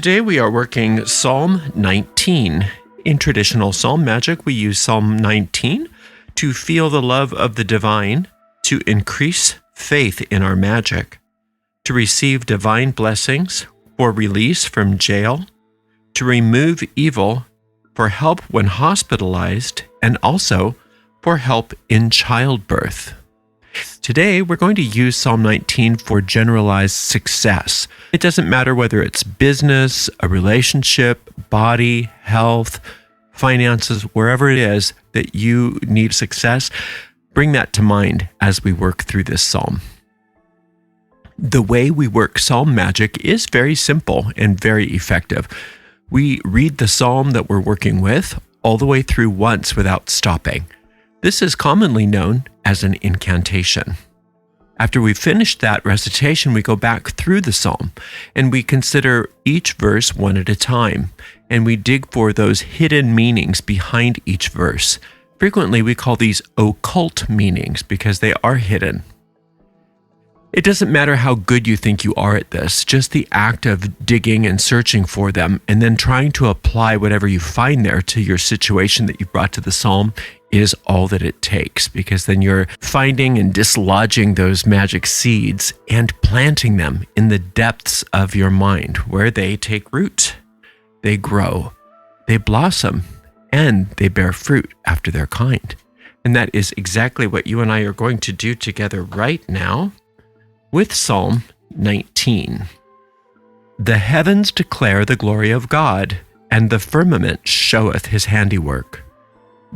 Today we are working Psalm 19. In traditional psalm magic, we use Psalm 19 to feel the love of the divine, to increase faith in our magic, to receive divine blessings, for release from jail, to remove evil, for help when hospitalized, and also for help in childbirth. Today, we're going to use Psalm 19 for generalized success. It doesn't matter whether it's business, a relationship, body, health, finances, wherever it is that you need success, bring that to mind as we work through this psalm. The way we work psalm magic is very simple and very effective. We read the psalm that we're working with all the way through once without stopping. This is commonly known as an incantation. After we've finished that recitation, we go back through the psalm and we consider each verse one at a time, and we dig for those hidden meanings behind each verse. Frequently, we call these occult meanings because they are hidden. It doesn't matter how good you think you are at this, just the act of digging and searching for them and then trying to apply whatever you find there to your situation that you brought to the psalm is all that it takes, because then you're finding and dislodging those magic seeds and planting them in the depths of your mind where they take root, they grow, they blossom, and they bear fruit after their kind. And that is exactly what you and I are going to do together right now with Psalm 19. The heavens declare the glory of God, and the firmament showeth his handiwork.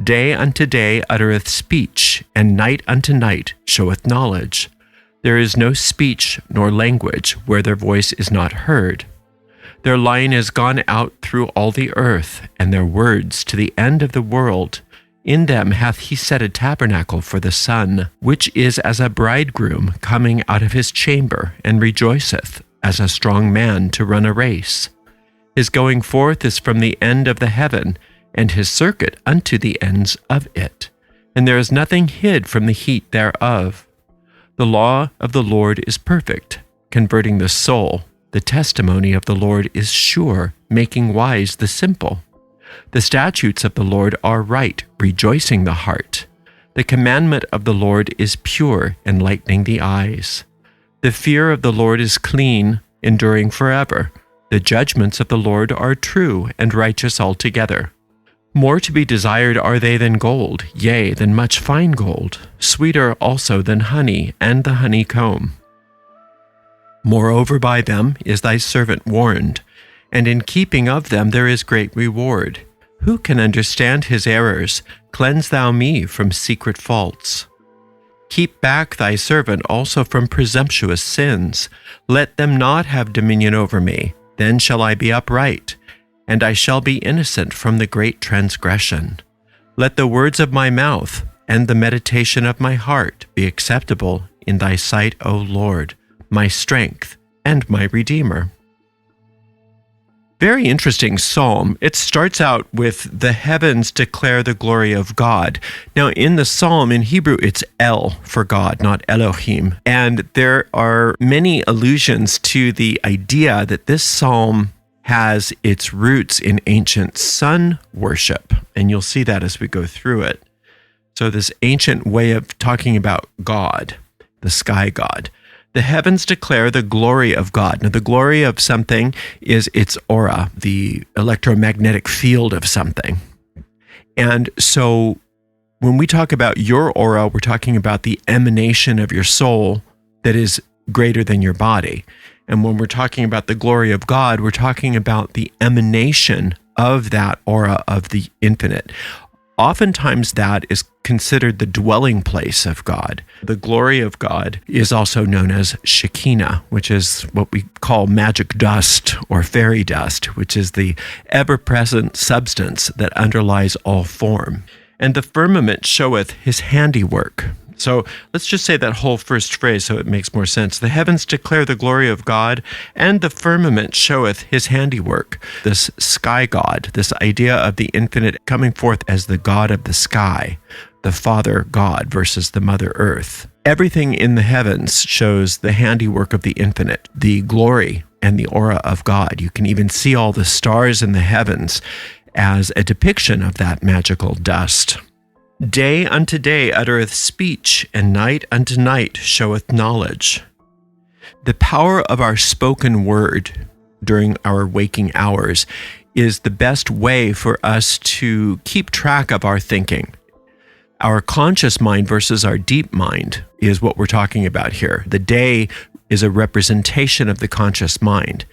Day unto day uttereth speech, and night unto night showeth knowledge. There is no speech nor language where their voice is not heard. Their line is gone out through all the earth, and their words to the end of the world. In them hath he set a tabernacle for the sun, which is as a bridegroom coming out of his chamber, and rejoiceth, as a strong man to run a race. His going forth is from the end of the heaven, and his circuit unto the ends of it. And there is nothing hid from the heat thereof. The law of the Lord is perfect, converting the soul. The testimony of the Lord is sure, making wise the simple. The statutes of the Lord are right, rejoicing the heart. The commandment of the Lord is pure, enlightening the eyes. The fear of the Lord is clean, enduring forever. The judgments of the Lord are true and righteous altogether. More to be desired are they than gold, yea, than much fine gold, sweeter also than honey and the honeycomb. Moreover, by them is thy servant warned, and in keeping of them there is great reward. Who can understand his errors? Cleanse thou me from secret faults. Keep back thy servant also from presumptuous sins. Let them not have dominion over me. Then shall I be upright, and I shall be innocent from the great transgression. Let the words of my mouth and the meditation of my heart be acceptable in thy sight, O Lord, my strength and my Redeemer. Very interesting psalm. It starts out with the heavens declare the glory of God. Now in the psalm, in Hebrew, it's El for God, not Elohim. And there are many allusions to the idea that this psalm has its roots in ancient sun worship. And you'll see that as we go through it. So this ancient way of talking about God, the sky god. The heavens declare the glory of God. Now, the glory of something is its aura, the electromagnetic field of something. And so when we talk about your aura, we're talking about the emanation of your soul that is greater than your body. And when we're talking about the glory of God, we're talking about the emanation of that aura of the infinite. Oftentimes that is considered the dwelling place of God. The glory of God is also known as Shekinah, which is what we call magic dust or fairy dust, which is the ever-present substance that underlies all form. And the firmament showeth his handiwork. So let's just say that whole first phrase so it makes more sense. The heavens declare the glory of God, and the firmament showeth his handiwork. This sky god, this idea of the infinite coming forth as the God of the sky, the Father God versus the Mother Earth. Everything in the heavens shows the handiwork of the infinite, the glory and the aura of God. You can even see all the stars in the heavens as a depiction of that magical dust. Day unto day uttereth speech, and night unto night showeth knowledge. The power of our spoken word during our waking hours is the best way for us to keep track of our thinking. Our conscious mind versus our deep mind is what we're talking about here. The day is a representation of the conscious mind.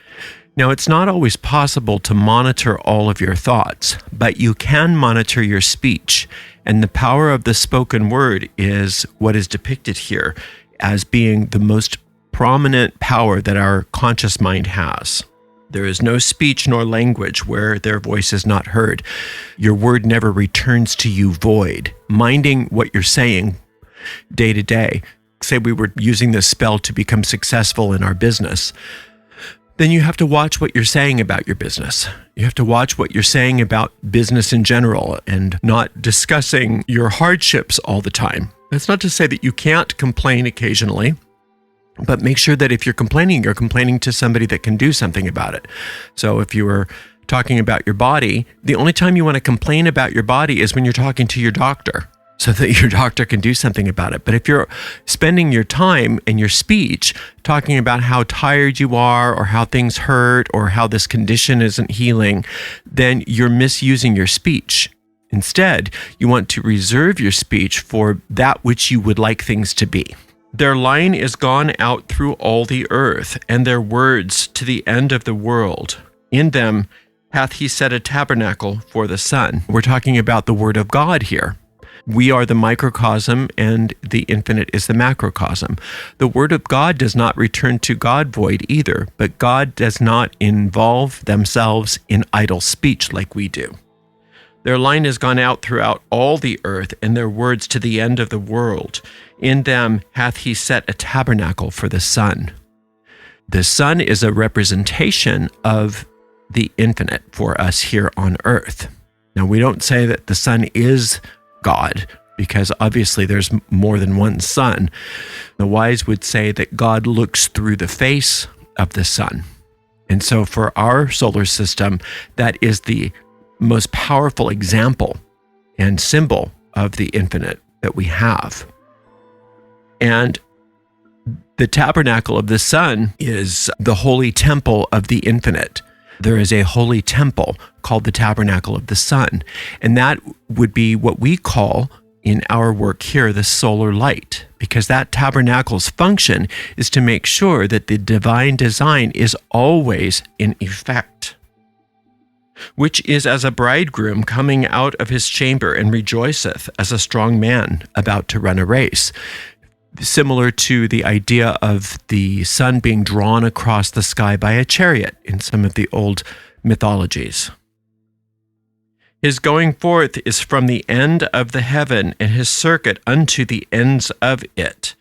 Now, it's not always possible to monitor all of your thoughts, but you can monitor your speech. And the power of the spoken word is what is depicted here as being the most prominent power that our conscious mind has. There is no speech nor language where their voice is not heard. Your word never returns to you void. Minding what you're saying day to day. Say we were using this spell to become successful in our business. Then you have to watch what you're saying about your business. You have to watch what you're saying about business in general and not discussing your hardships all the time. That's not to say that you can't complain occasionally. But make sure that if you're complaining to somebody that can do something about it. So if you were talking about your body, the only time you want to complain about your body is when you're talking to your doctor, so that your doctor can do something about it. But if you're spending your time and your speech talking about how tired you are or how things hurt or how this condition isn't healing, then you're misusing your speech. Instead, you want to reserve your speech for that which you would like things to be. Their line is gone out through all the earth, and their words to the end of the world. In them hath he set a tabernacle for the sun. We're talking about the word of God here. We are the microcosm, and the infinite is the macrocosm. The word of God does not return to God void either, but God does not involve themselves in idle speech like we do. Their line has gone out throughout all the earth, and their words to the end of the world. In them hath he set a tabernacle for the sun. The sun is a representation of the infinite for us here on earth. Now, we don't say that the sun is God, because obviously there's more than one sun. The wise would say that God looks through the face of the sun. And so for our solar system, that is the most powerful example and symbol of the infinite that we have. And the tabernacle of the sun is the holy temple of the infinite. There is a holy temple called the tabernacle of the sun. And that would be what we call in our work here the solar light, because that tabernacle's function is to make sure that the divine design is always in effect, which is as a bridegroom coming out of his chamber and rejoiceth as a strong man about to run a race. Similar to the idea of the sun being drawn across the sky by a chariot in some of the old mythologies. His going forth is from the end of the heaven, and his circuit unto the ends of it.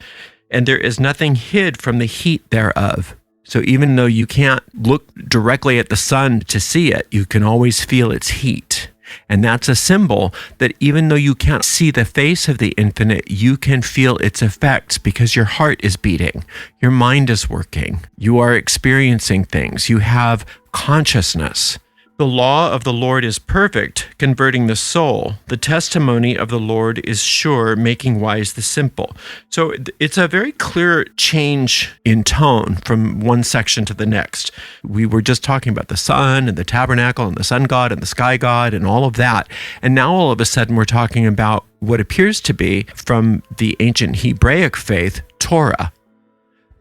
And there is nothing hid from the heat thereof. So even though you can't look directly at the sun to see it, you can always feel its heat. And that's a symbol that even though you can't see the face of the infinite, you can feel its effects because your heart is beating, your mind is working, you are experiencing things, you have consciousness. The law of the Lord is perfect, converting the soul. The testimony of the Lord is sure, making wise the simple. So it's a very clear change in tone from one section to the next. We were just talking about the sun and the tabernacle and the sun god and the sky god and all of that. And now all of a sudden we're talking about what appears to be from the ancient Hebraic faith, Torah.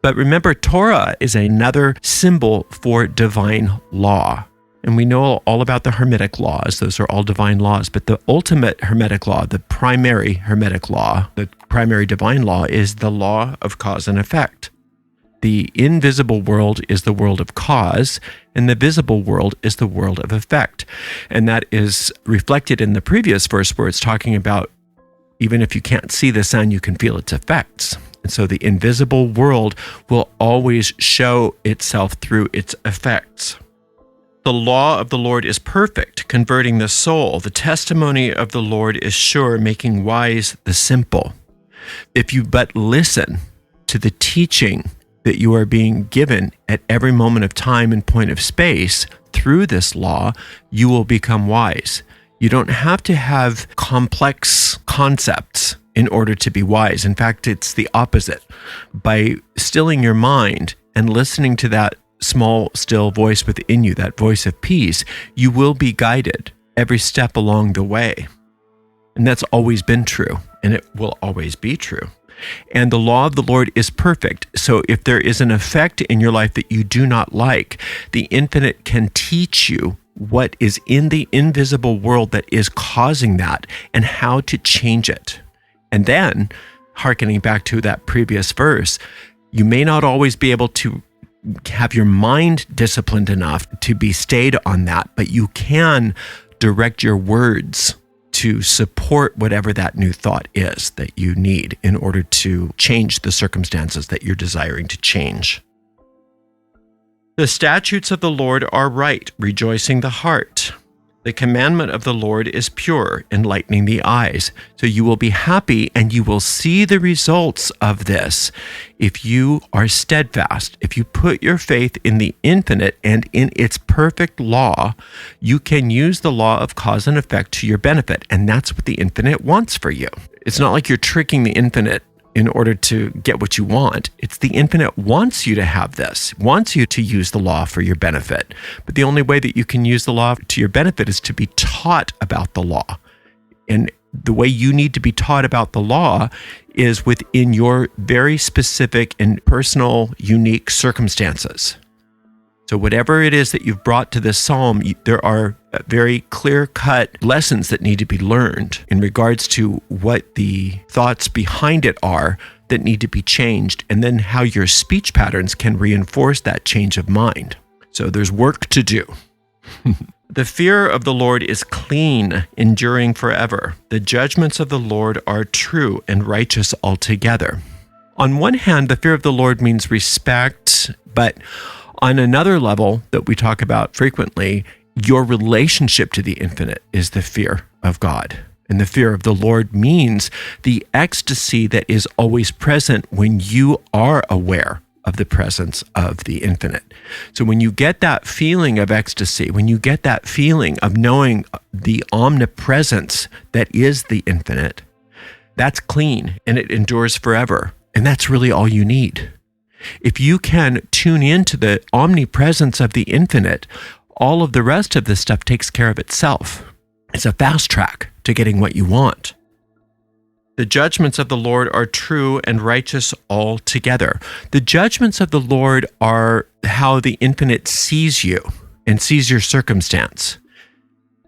But remember, Torah is another symbol for divine law. And we know all about the Hermetic laws. Those are all divine laws. But the ultimate Hermetic law, the primary Hermetic law, the primary divine law is the law of cause and effect. The invisible world is the world of cause, and the visible world is the world of effect. And that is reflected in the previous verse where it's talking about even if you can't see the sun, you can feel its effects. And so the invisible world will always show itself through its effects. The law of the Lord is perfect, converting the soul. The testimony of the Lord is sure, making wise the simple. If you but listen to the teaching that you are being given at every moment of time and point of space through this law, you will become wise. You don't have to have complex concepts in order to be wise. In fact, it's the opposite. By stilling your mind and listening to that small, still voice within you, that voice of peace, you will be guided every step along the way. And that's always been true, and it will always be true. And the law of the Lord is perfect. So if there is an effect in your life that you do not like, the infinite can teach you what is in the invisible world that is causing that and how to change it. And then, hearkening back to that previous verse, you may not always be able to have your mind disciplined enough to be stayed on that, but you can direct your words to support whatever that new thought is that you need in order to change the circumstances that you're desiring to change. The statutes of the Lord are right, rejoicing the heart. The commandment of the Lord is pure, enlightening the eyes. So you will be happy and you will see the results of this if you are steadfast. If you put your faith in the infinite and in its perfect law, you can use the law of cause and effect to your benefit. And that's what the infinite wants for you. It's not like you're tricking the infinite in order to get what you want. It's the infinite wants you to have this, wants you to use the law for your benefit. But the only way that you can use the law to your benefit is to be taught about the law. And the way you need to be taught about the law is within your very specific and personal, unique circumstances. So whatever it is that you've brought to this psalm, there are very clear-cut lessons that need to be learned in regards to what the thoughts behind it are that need to be changed, and then how your speech patterns can reinforce that change of mind. So there's work to do. The fear of the Lord is clean, enduring forever. The judgments of the Lord are true and righteous altogether. On one hand, the fear of the Lord means respect, but on another level that we talk about frequently, your relationship to the infinite is the fear of God. And the fear of the Lord means the ecstasy that is always present when you are aware of the presence of the infinite. So when you get that feeling of ecstasy, when you get that feeling of knowing the omnipresence that is the infinite, that's clean and it endures forever. And that's really all you need. If you can tune into the omnipresence of the infinite, all of the rest of this stuff takes care of itself. It's a fast track to getting what you want. The judgments of the Lord are true and righteous altogether. The judgments of the Lord are how the infinite sees you and sees your circumstance.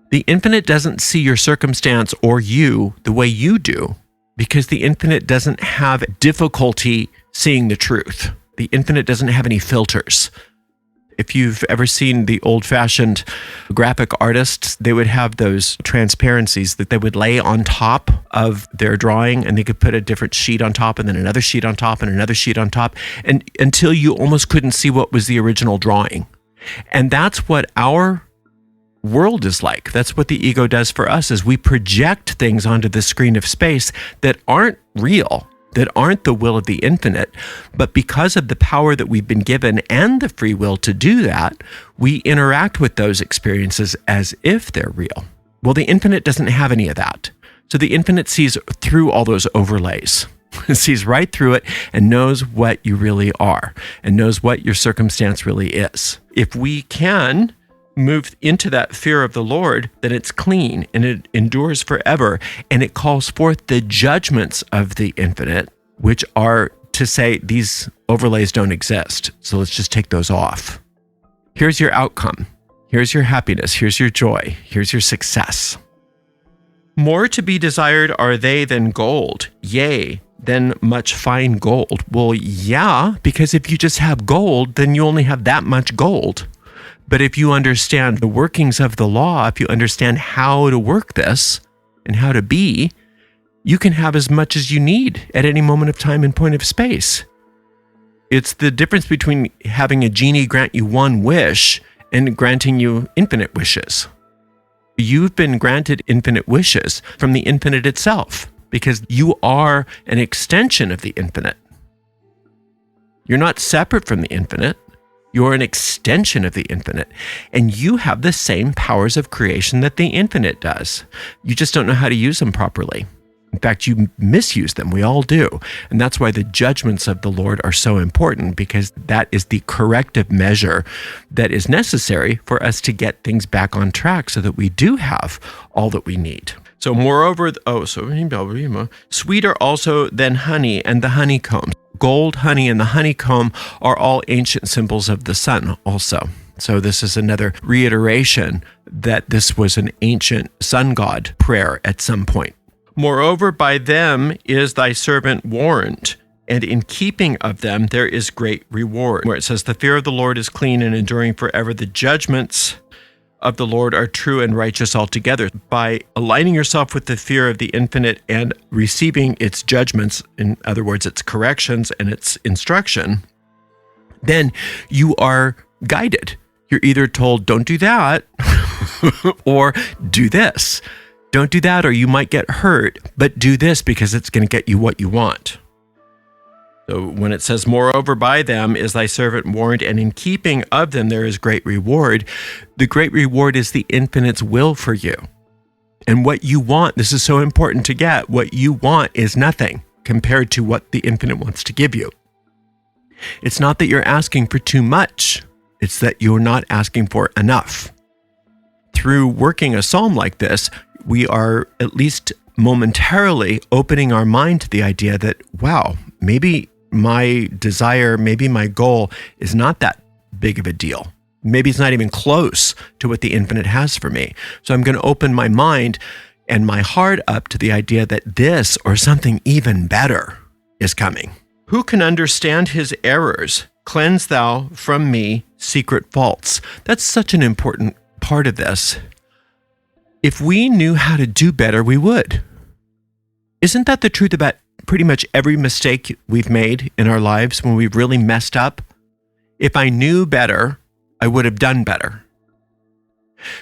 The infinite doesn't see your circumstance or you the way you do, because the infinite doesn't have difficulty seeing the truth. The infinite doesn't have any filters. If you've ever seen the old-fashioned graphic artists, they would have those transparencies that they would lay on top of their drawing, and they could put a different sheet on top and then another sheet on top and another sheet on top, and until you almost couldn't see what was the original drawing. And that's what our world is like. That's what the ego does for us, is we project things onto the screen of space that aren't real, that aren't the will of the infinite. But because of the power that we've been given and the free will to do that, we interact with those experiences as if they're real. Well, the infinite doesn't have any of that. So the infinite sees through all those overlays. It sees right through it and knows what you really are and knows what your circumstance really is. If we can move into that fear of the Lord, then it's clean and it endures forever, and it calls forth the judgments of the infinite, which are to say these overlays don't exist, so let's just take those off. Here's your outcome. Here's your happiness. Here's your joy. Here's your success. More to be desired are they than gold, yea, than much fine gold. Well, yeah, because if you just have gold, then you only have that much gold. But if you understand the workings of the law, if you understand how to work this and how to be, you can have as much as you need at any moment of time and point of space. It's the difference between having a genie grant you one wish and granting you infinite wishes. You've been granted infinite wishes from the infinite itself, because you are an extension of the infinite. You're not separate from the infinite. You're an extension of the infinite, and you have the same powers of creation that the infinite does. You just don't know how to use them properly. In fact, you misuse them. We all do. And that's why the judgments of the Lord are so important, because that is the corrective measure that is necessary for us to get things back on track so that we do have all that we need. So moreover, sweeter also than honey and the honeycomb. Gold, honey, and the honeycomb are all ancient symbols of the sun also. So this is another reiteration that this was an ancient sun god prayer at some point. Moreover, by them is thy servant warned, and in keeping of them there is great reward. Where it says, the fear of the Lord is clean and enduring forever. The judgments of the Lord are true and righteous altogether. By aligning yourself with the fear of the infinite and receiving its judgments, in other words, its corrections and its instruction, then you are guided. You're either told, don't do that, or do this. Don't do that, or you might get hurt, but do this because it's going to get you what you want. So when it says, moreover, by them is thy servant warned, and in keeping of them there is great reward. The great reward is the infinite's will for you. And what you want, this is so important to get, what you want is nothing compared to what the infinite wants to give you. It's not that you're asking for too much. It's that you're not asking for enough. Through working a psalm like this, we are at least momentarily opening our mind to the idea that, wow, maybe my desire, maybe my goal is not that big of a deal. Maybe it's not even close to what the infinite has for me. So I'm going to open my mind and my heart up to the idea that this or something even better is coming. Who can understand his errors? Cleanse thou from me secret faults. That's such an important part of this. If we knew how to do better, we would. Isn't that the truth about pretty much every mistake we've made in our lives when we've really messed up? If I knew better, I would have done better.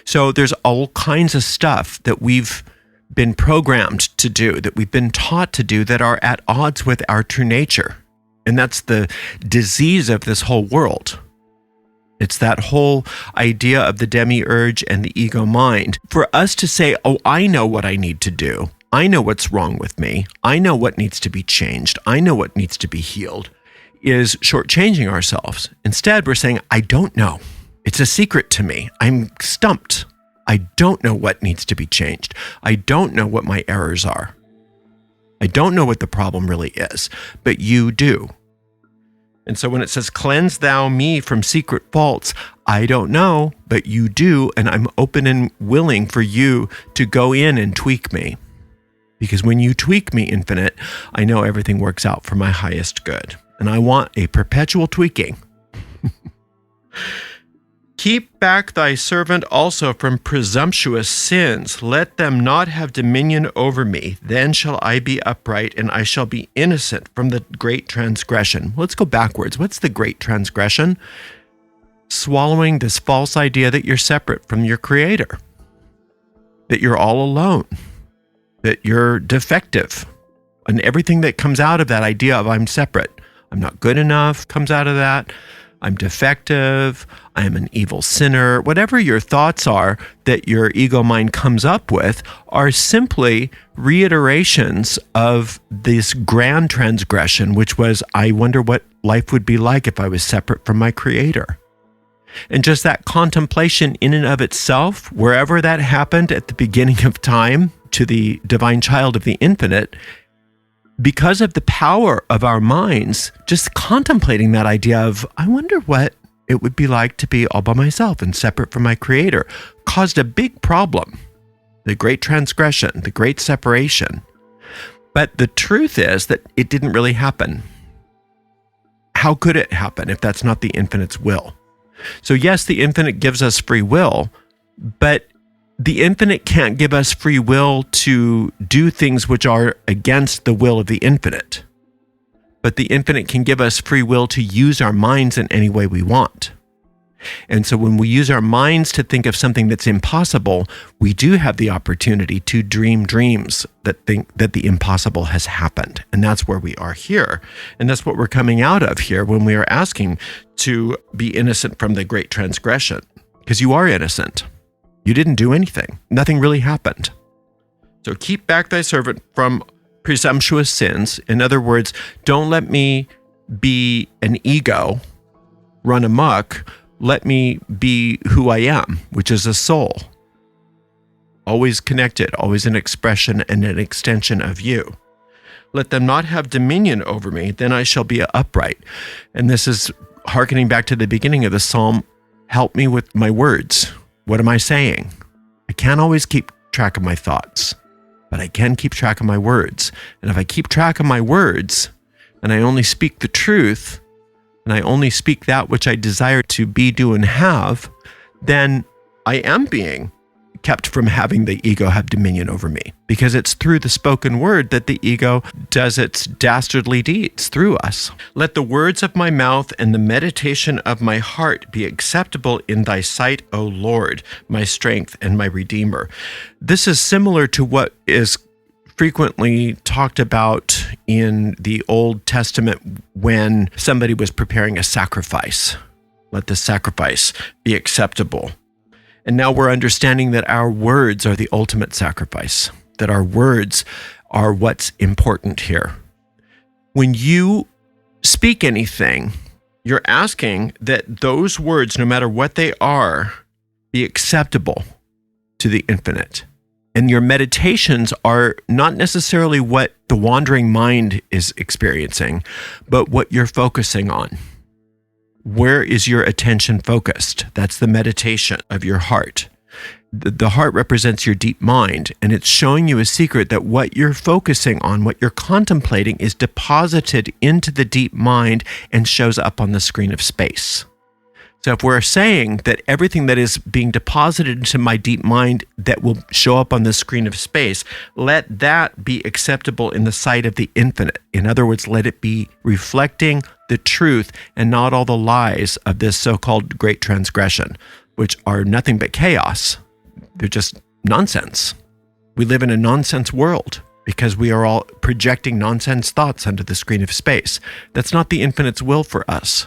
So there's all kinds of stuff that we've been programmed to do, that we've been taught to do, that are at odds with our true nature. And that's the disease of this whole world. It's that whole idea of the demiurge and the ego mind. For us to say, oh, I know what I need to do. I know what's wrong with me. I know what needs to be changed. I know what needs to be healed, is shortchanging ourselves. Instead, we're saying, I don't know. It's a secret to me. I'm stumped. I don't know what needs to be changed. I don't know what my errors are. I don't know what the problem really is, but you do. And so when it says, cleanse thou me from secret faults, I don't know, but you do, and I'm open and willing for you to go in and tweak me. Because when you tweak me, infinite, I know everything works out for my highest good. And I want a perpetual tweaking. Keep back thy servant also from presumptuous sins. Let them not have dominion over me. Then shall I be upright, and I shall be innocent from the great transgression. Let's go backwards. What's the great transgression? Swallowing this false idea that you're separate from your Creator, that you're all alone, that you're defective, and everything that comes out of that idea of I'm separate, I'm not good enough, comes out of that. I'm defective, I am an evil sinner. Whatever your thoughts are that your ego mind comes up with are simply reiterations of this grand transgression, which was, I wonder what life would be like if I was separate from my Creator. And just that contemplation in and of itself, wherever that happened at the beginning of time to the divine child of the infinite, because of the power of our minds, just contemplating that idea of, I wonder what it would be like to be all by myself and separate from my Creator, caused a big problem. The great transgression, the great separation. But the truth is that it didn't really happen. How could it happen if that's not the infinite's will? So yes, the infinite gives us free will, but the infinite can't give us free will to do things which are against the will of the infinite. But the infinite can give us free will to use our minds in any way we want. And so when we use our minds to think of something that's impossible, we do have the opportunity to dream dreams that think that the impossible has happened. And that's where we are here. And that's what we're coming out of here when we are asking to be innocent from the great transgression. Because you are innocent. You didn't do anything. Nothing really happened. So keep back thy servant from presumptuous sins. In other words, don't let me be an ego, run amok. Let me be who I am, which is a soul. Always connected, always an expression and an extension of you. Let them not have dominion over me, then I shall be upright. And this is hearkening back to the beginning of the psalm. Help me with my words. What am I saying? I can't always keep track of my thoughts, but I can keep track of my words. And if I keep track of my words, and I only speak the truth, and I only speak that which I desire to be, do, and have, then I am being kept from having the ego have dominion over me. Because it's through the spoken word that the ego does its dastardly deeds through us. Let the words of my mouth and the meditation of my heart be acceptable in thy sight, O Lord, my strength and my redeemer. This is similar to what is frequently talked about in the Old Testament when somebody was preparing a sacrifice. Let the sacrifice be acceptable. And now we're understanding that our words are the ultimate sacrifice, that our words are what's important here. When you speak anything, you're asking that those words, no matter what they are, be acceptable to the infinite. And your meditations are not necessarily what the wandering mind is experiencing, but what you're focusing on. Where is your attention focused? That's the meditation of your heart. The heart represents your deep mind, and it's showing you a secret that what you're focusing on, what you're contemplating, is deposited into the deep mind and shows up on the screen of space. So if we're saying that everything that is being deposited into my deep mind that will show up on the screen of space, let that be acceptable in the sight of the infinite. In other words, let it be reflecting the truth and not all the lies of this so-called great transgression, which are nothing but chaos. They're just nonsense. We live in a nonsense world because we are all projecting nonsense thoughts onto the screen of space. That's not the infinite's will for us.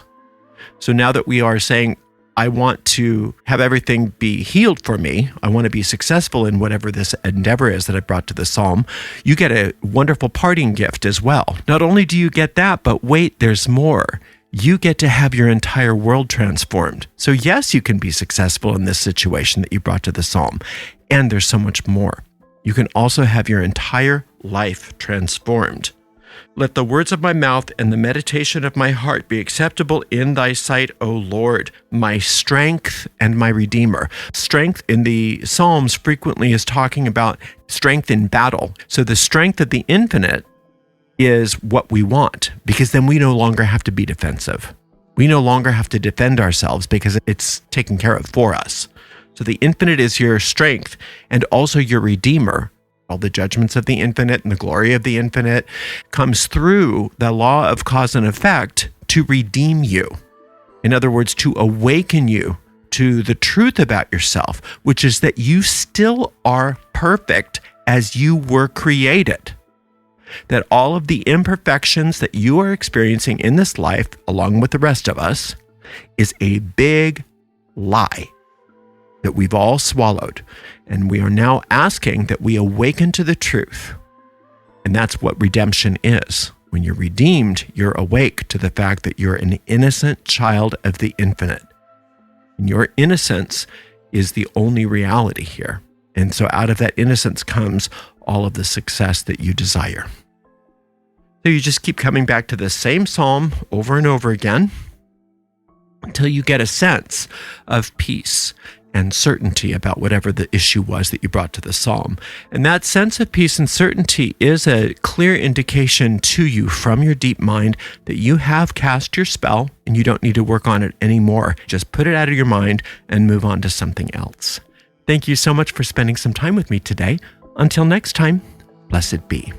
So now that we are saying, I want to have everything be healed for me, I want to be successful in whatever this endeavor is that I brought to the psalm, you get a wonderful parting gift as well. Not only do you get that, but wait, there's more. You get to have your entire world transformed. So yes, you can be successful in this situation that you brought to the psalm. And there's so much more. You can also have your entire life transformed. Let the words of my mouth and the meditation of my heart be acceptable in thy sight, O Lord, my strength and my redeemer. Strength in the Psalms frequently is talking about strength in battle. So the strength of the infinite is what we want, because then we no longer have to be defensive. We no longer have to defend ourselves because it's taken care of for us. So the infinite is your strength and also your redeemer. All the judgments of the infinite and the glory of the infinite comes through the law of cause and effect to redeem you. In other words, to awaken you to the truth about yourself, which is that you still are perfect as you were created. That all of the imperfections that you are experiencing in this life, along with the rest of us, is a big lie that we've all swallowed. And we are now asking that we awaken to the truth. And that's what redemption is. When you're redeemed, you're awake to the fact that you're an innocent child of the infinite. And your innocence is the only reality here. And so out of that innocence comes all of the success that you desire. So you just keep coming back to the same psalm over and over again until you get a sense of peace and certainty about whatever the issue was that you brought to the psalm. And that sense of peace and certainty is a clear indication to you from your deep mind that you have cast your spell and you don't need to work on it anymore. Just put it out of your mind and move on to something else. Thank you so much for spending some time with me today. Until next time, blessed be.